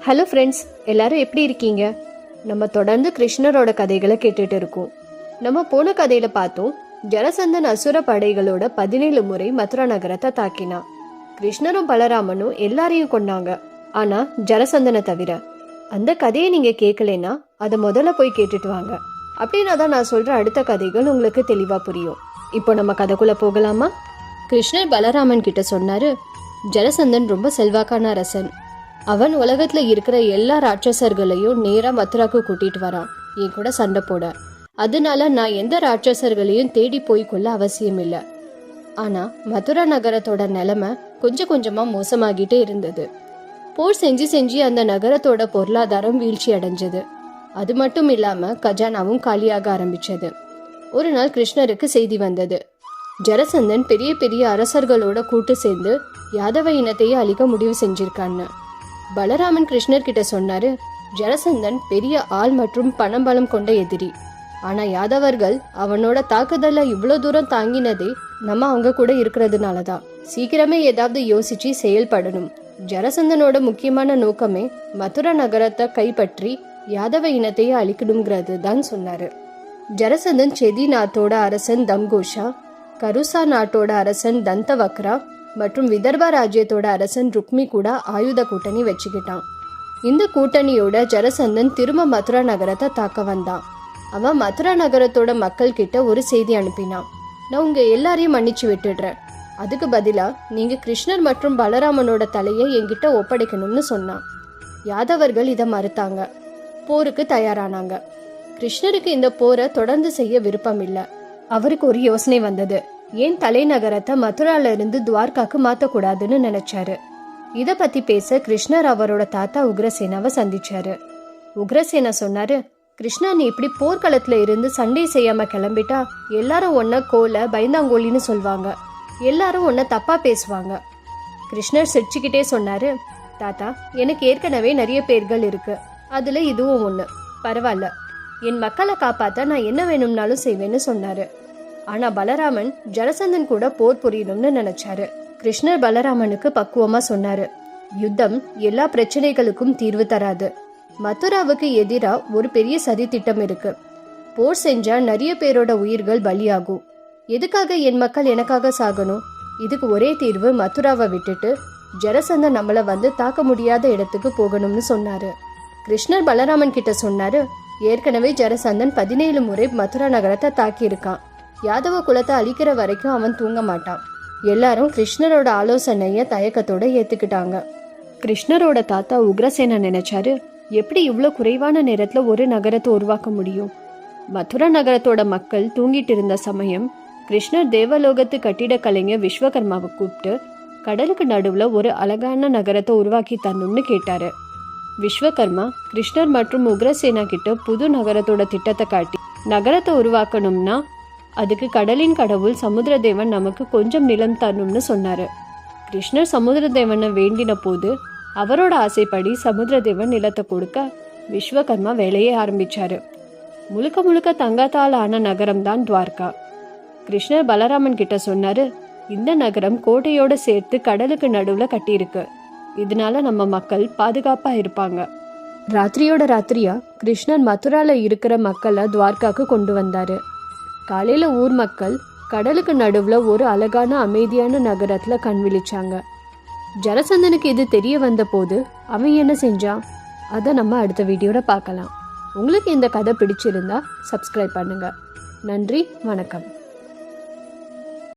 Hello friends, எல்லாரும் எப்படி இருக்கீங்க? நம்ம தொடர்ந்து கிருஷ்ணரோட கதைகளை கேட்டுட்டு இருக்கோம். நம்ம போன கதையில பார்த்தோம், ஜரசந்தன் அசுர படைகளோட 17 முறை மதுரா நகரத்தை தாக்கினான். கிருஷ்ணரும் பலராமனும் எல்லாரையும் கொண்டாங்க, ஆனா ஜரசந்தனை தவிர. அந்த கதையை நீங்க கேட்கலன்னா அதை முதல்ல போய் கேட்டுட்டு வாங்க. அப்படின்னா தான் நான் சொல்ற அடுத்த கதைகள் உங்களுக்கு தெளிவா புரியும். இப்போ நம்ம கதைக்குள்ள போகலாமா? கிருஷ்ணர் பலராமன் கிட்ட சொன்னாரு, ஜரசந்தன் ரொம்ப செல்வாக்கான அரசன். அவன் உலகத்துல இருக்கிற எல்லா ராட்சசர்களையும் நேரா மதுராக்கு கூட்டிட்டு வரான், என் கூட சண்டை போட. அதனால நான் எந்த ராட்சசர்களையும் தேடி போய் கொள்ள அவசியம் இல்லை. ஆனா மதுரா நகரத்தோட நிலைமை கொஞ்சம் கொஞ்சமா மோசமாகிட்டே இருந்தது. போர் செஞ்சு அந்த நகரத்தோட பொருளாதாரம் வீழ்ச்சி அடைஞ்சது. அது மட்டும் இல்லாம கஜானாவும் காலியாக ஆரம்பிச்சது. ஒரு நாள் கிருஷ்ணருக்கு செய்தி வந்தது, ஜரசந்தன் பெரிய பெரிய அரசர்களோட கூட்டு சேர்ந்து யாதவ இனத்தையே அழிக்க முடிவு செஞ்சிருக்கான்னு. பலராமன் கிருஷ்ணர் கிட்ட சொன்னாரு, ஜரசந்தன் பெரிய ஆள் மற்றும் பணபலம் கொண்ட எதிரி. ஆனா யாதவர்கள் அவனோட தாக்குதல இவ்வளவு தூரம் தாங்கினதே நம்ம அவங்க கூட இருக்கிறதுனாலதான். சீக்கிரமே ஏதாவது யோசிச்சு செயல்படணும். ஜரசந்தனோட முக்கியமான நோக்கமே மதுரா நகரத்தை கைப்பற்றி யாதவ இனத்தையே அழிக்கணுங்கிறது தான் சொன்னாரு. ஜரசந்தன் செதி நாட்டோட அரசன் தம்கோஷா, கருசா நாட்டோட அரசன் தந்தவக்ரா மற்றும் விதர்பா ராஜ்யத்தோட அரசன் ருக்மி கூட ஆயுத கூட்டணி வச்சுக்கிட்டான். இந்த கூட்டணியோட ஜரசந்தன் திரும்ப மதுரா நகரத்தை தாக்க வந்தான். அவன் மதுரா நகரத்தோட மக்கள் கிட்ட ஒரு செய்தி அனுப்பினான், நான் உங்க எல்லாரையும் மன்னிச்சு விட்டுடுறேன். அதுக்கு பதிலா நீங்க கிருஷ்ணர் மற்றும் பலராமனோட தலையை என்கிட்ட ஒப்படைக்கணும்னு சொன்னான். யாதவர்கள் இதை மறுத்தாங்க, போருக்கு தயாரானாங்க. கிருஷ்ணருக்கு இந்த போரை தொடர்ந்து செய்ய விருப்பம் இல்லை. அவருக்கு ஒரு யோசனை வந்தது, ஏன் தலைநகரத்தை மதுரால இருந்து துவார்காக்கு மாத்தக்கூடாதுன்னு நினைச்சாரு. இத பத்தி பேச கிருஷ்ணர் அவரோட தாத்தா உக்ரசேனாவை சந்திச்சாரு. உக்ரசேனா சொன்னாரு, கிருஷ்ணா, நீ இப்படி போர்க்களத்துல இருந்து சண்டை செய்யாம கிளம்பிட்டா எல்லாரும் உன்ன கோல பயந்தாங்கோலின்னு சொல்வாங்க, எல்லாரும் உன்ன தப்பா பேசுவாங்க. கிருஷ்ணர் சிரிச்சுக்கிட்டே சொன்னாரு, தாத்தா, எனக்கு ஏற்கனவே நிறைய பேர்கள் இருக்கு, அதுல இதுவும் ஒண்ணு. பரவாயில்ல, என் மக்களை காப்பாத்த நான் என்ன வேணும்னாலும் செய்வேன்னு சொன்னாரு. ஆனா பலராமன் ஜரசந்தன் கூட போர் புரியணும்னு நினைச்சாரு. கிருஷ்ணர் பலராமனுக்கு பக்குவமா சொன்னாரு, யுத்தம் எல்லா பிரச்சனைகளுக்கும் தீர்வு தராது. மதுராவுக்கு எதிரா ஒரு பெரிய சதி திட்டம் இருக்கு. போர் செஞ்சா நிறைய பேரோட உயிர்கள் பலியாகும். எதுக்காக என் மக்கள் எனக்காக சாகணும்? இதுக்கு ஒரே தீர்வு மதுராவை விட்டுட்டு ஜரசந்தன் நம்மள வந்து தாக்க முடியாத இடத்துக்கு போகணும்னு சொன்னாரு. கிருஷ்ணர் பலராமன் கிட்ட சொன்னாரு, ஏற்கனவே ஜரசந்தன் 17 முறை மதுரா நகரத்தை தாக்கி இருக்கான். யாதவ குலத்தை அழிக்கிற வரைக்கும் அவன் தூங்க மாட்டான். எல்லாரும் கிருஷ்ணரோட ஆலோசனைய தயக்கத்தோட ஏத்துக்கிட்டாங்க. கிருஷ்ணரோட தாத்தா உக்ரசேனா நினைச்சாரு, எப்படி இவ்வளவு குறைவான நேரத்துல ஒரு நகரத்தை உருவாக்க முடியும்? மதுரா நகரத்தோட மக்கள் தூங்கிட்டு இருந்த சமயம் கிருஷ்ணர் தேவலோகத்து கட்டிட கலைஞர் விஸ்வகர்மாவை கூப்பிட்டு கடலுக்கு நடுவுல ஒரு அழகான நகரத்தை உருவாக்கி தரணும்னு கேட்டாரு. விஸ்வகர்மா கிருஷ்ணர் மற்றும் உக்ரசேனா கிட்ட புது நகரத்தோட திட்டத்தை காட்டி, நகரத்தை உருவாக்கணும்னா அதுக்கு கடலின் கடவுள் சமுத்திரதேவன் நமக்கு கொஞ்சம் நிலம் தரணும்னு சொன்னாரு. கிருஷ்ணர் சமுத்திரதேவனை வேண்டின போது அவரோட ஆசைப்படி சமுத்திரதேவன் நிலத்தை கொடுக்க விஸ்வகர்மா வேலையை ஆரம்பிச்சாரு. முழுக்க முழுக்க தங்கத்தால் ஆன நகரம் தான் துவார்கா. கிருஷ்ணர் பலராமன் கிட்ட சொன்னாரு, இந்த நகரம் கோட்டையோட சேர்த்து கடலுக்கு நடுவுல கட்டியிருக்கு, இதனால நம்ம மக்கள் பாதுகாப்பா இருப்பாங்க. ராத்திரியோட ராத்திரியா கிருஷ்ணர் மதுரால இருக்கிற மக்களை துவார்காக்கு கொண்டு வந்தாரு. காலையில ஊர் மக்கள் கடலுக்கு நடுவுல ஒரு அழகான அமைதியான நகரத்துல கண் விழிச்சாங்க. ஜரசந்தனுக்கு இது தெரிய வந்த போது அவன் என்ன செஞ்சான், அதை நம்ம அடுத்த வீடியோட பார்க்கலாம். உங்களுக்கு இந்த கதை பிடிச்சிருந்தா சப்ஸ்கிரைப் பண்ணுங்க. நன்றி, வணக்கம்.